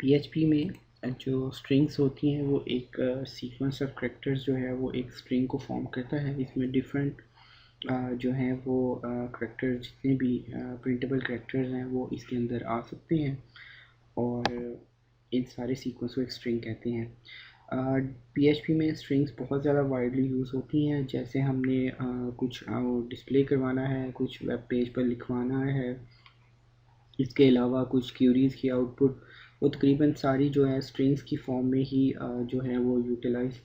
PHP में जो strings होती हैं वो एक सीक्वेंस ऑफ करैक्टर्स जो है वो एक स्ट्रिंग को फॉर्म करता है। इसमें डिफरेंट जो हैं वो करैक्टर जितने भी प्रिंटेबल करैक्टर्स हैं वो इसके अंदर आ सकते हैं और इन सारे सीक्वेंस को एक स्ट्रिंग कहते हैं। पीएचपी में स्ट्रिंग्स बहुत ज़्यादा वाइडली यूज़ होती हैं। जैसे हमने कुछ डिस्प्ले करवाना है, कुछ वेब पेज पर लिखवाना है, इसके अलावा कुछ क्यूरीज़ की आउटपुट, वो तकरीबन सारी जो है स्ट्रिंग्स की फॉर्म में ही जो है वो यूटिलाइज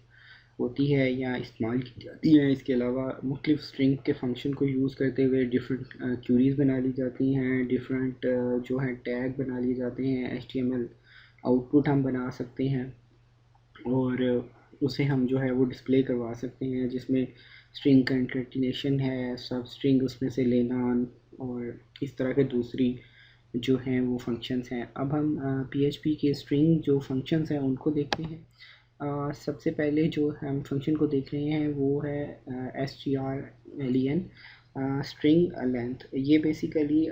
होती है या इस्तेमाल की जाती है। इसके अलावा मुख्तलिफ स्ट्रिंग के फंक्शन को यूज़ करते हुए डिफरेंट क्यूरीज़ बना ली जाती हैं, डिफरेंट जो है टैग बना लिए जाते हैं, HTML आउटपुट हम बना सकते हैं और उसे हम जो है वो डिस्प्ले करवा सकते हैं, जिसमें स्ट्रिंग कंकैटिनेशन है, सब स्ट्रिंग उसमें से लेना और इस तरह के दूसरी जो हैं वो फंक्शंस हैं। अब हम PHP के स्ट्रिंग जो फंक्शंस हैं उनको देखते हैं। सबसे पहले जो हम फंक्शन को देख रहे हैं वो है strlen स्ट्रिंग लेंथ। ये बेसिकली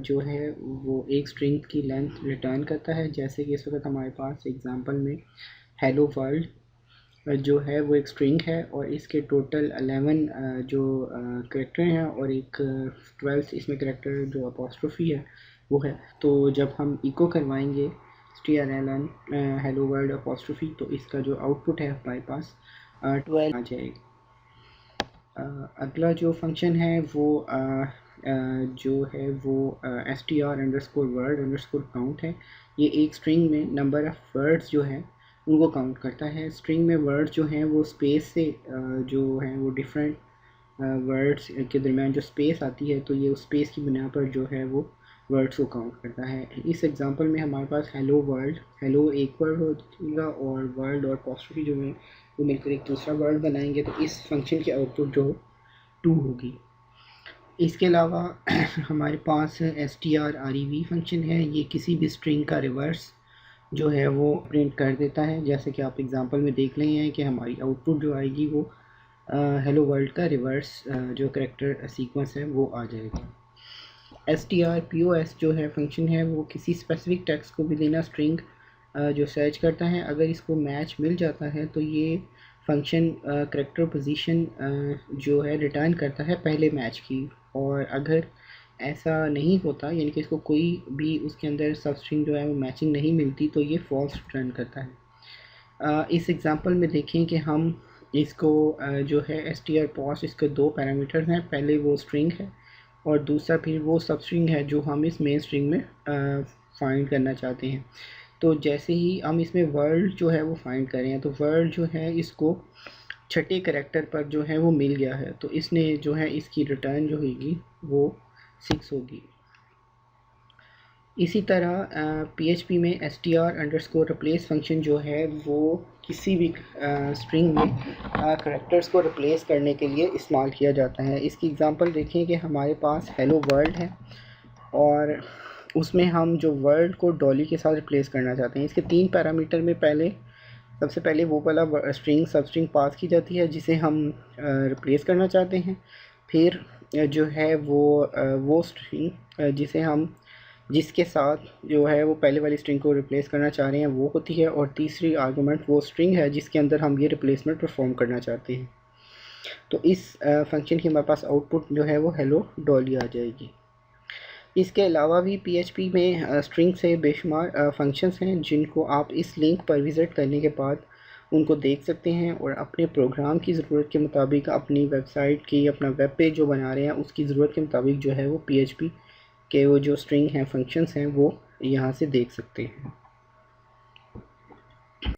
जो है वो एक स्ट्रिंग की लेंथ रिटर्न करता है। जैसे कि इस वक्त हमारे पास एग्जांपल में हेलो वर्ल्ड जो है वो एक स्ट्रिंग है और इसके टोटल 11 जो करैक्टर हैं और एक 12th इसमें करैक्टर जो अपॉस्ट्रोफी है वो है। तो जब हम इको करवाएंगे strlen हेलो वर्ल्ड अपॉस्ट्रोफी तो इसका जो आउटपुट है हमारे पास 12 आ जाएगा। अगला जो फंक्शन है वो जो है वो str_word_count है। ये एक स्ट्रिंग में नंबर ऑफ़ वर्ड्स जो है उनको काउंट करता है। स्ट्रिंग में वर्ड्स जो हैं वो स्पेस से जो हैं वो डिफरेंट वर्ड्स के दरमियान जो स्पेस आती है तो ये उस स्पेस की बिना पर जो है वो वर्ड्स को काउंट करता है। इस एग्जांपल में हमारे पास हेलो वर्ल्ड, हेलो एक वर्ड होगा और वर्ल्ड और अपॉस्ट्रोफी जो है वो मिलकर एक दूसरा वर्ड बनाएंगे, तो इस फंक्शन की आउटपुट जो 2 होगी। इसके अलावा हमारे पास strrev फंक्शन है। ये किसी भी स्ट्रिंग का रिवर्स जो है वो प्रिंट कर देता है। जैसे कि आप एग्जांपल में देख रहे हैं कि हमारी आउटपुट जो आएगी वो हेलो वर्ल्ड का रिवर्स जो करैक्टर सीक्वेंस है वो आ जाएगा। strpos जो है फंक्शन है वो किसी स्पेसिफिक टेक्स्ट को विद इन अ स्ट्रिंग जो सर्च करता है। अगर इसको मैच मिल जाता है तो ये फंक्शन करैक्टर पोजीशन जो है रिटर्न करता है पहले मैच की, और अगर ऐसा नहीं होता यानी कि इसको कोई भी उसके अंदर सब स्ट्रिंग जो है वो मैचिंग नहीं मिलती तो ये फॉल्स रिटर्न करता है। इस एग्जांपल में देखें कि हम इसको जो है strpos इसके 2 पैरामीटर्स हैं, पहले वो स्ट्रिंग है और दूसरा फिर वो सब स्ट्रिंग है जो हम इस मेन स्ट्रिंग में फाइंड करना चाहते हैं। तो जैसे ही हम इसमें वर्ल्ड जो है वो फाइंड कर रहे हैं तो वर्ल्ड जो है इसको छठे करैक्टर पर जो है वो मिल गया है, तो इसने जो है इसकी रिटर्न जो होगी वो 6 होगी। इसी तरह PHP में str_replace फंक्शन जो है वो किसी भी स्ट्रिंग में करैक्टर्स को रिप्लेस करने के लिए इस्तेमाल किया जाता है। इसकी एग्जांपल देखें कि हमारे पास हेलो वर्ल्ड है और उसमें हम जो वर्ल्ड को डॉली के साथ रिप्लेस करना चाहते हैं। इसके 3 पैरामीटर में सबसे पहले वो वाला स्ट्रिंग सब स्ट्रिंग पास की जाती है जिसे हम रिप्लेस करना चाहते हैं। फिर जो है वो स्ट्रिंग जिसके साथ जो है वो पहले वाली स्ट्रिंग को रिप्लेस करना चाह रहे हैं वो होती है, और तीसरी आर्गुमेंट वो स्ट्रिंग है जिसके अंदर हम ये रिप्लेसमेंट परफॉर्म करना चाहते हैं। तो इस फंक्शन की हमारे पास आउटपुट जो है वो हेलो डॉली आ जाएगी। इसके अलावा भी PHP में स्ट्रिंग से बेशुमार फंक्शंस हैं जिनको आप इस लिंक पर विज़िट करने के बाद उनको देख सकते हैं और अपने प्रोग्राम की ज़रूरत के मुताबिक अपनी वेबसाइट की अपना वेब पेज जो बना रहे हैं उसकी ज़रूरत के मुताबिक जो है वो PHP के वो जो स्ट्रिंग हैं फंक्शंस हैं वो यहाँ से देख सकते हैं।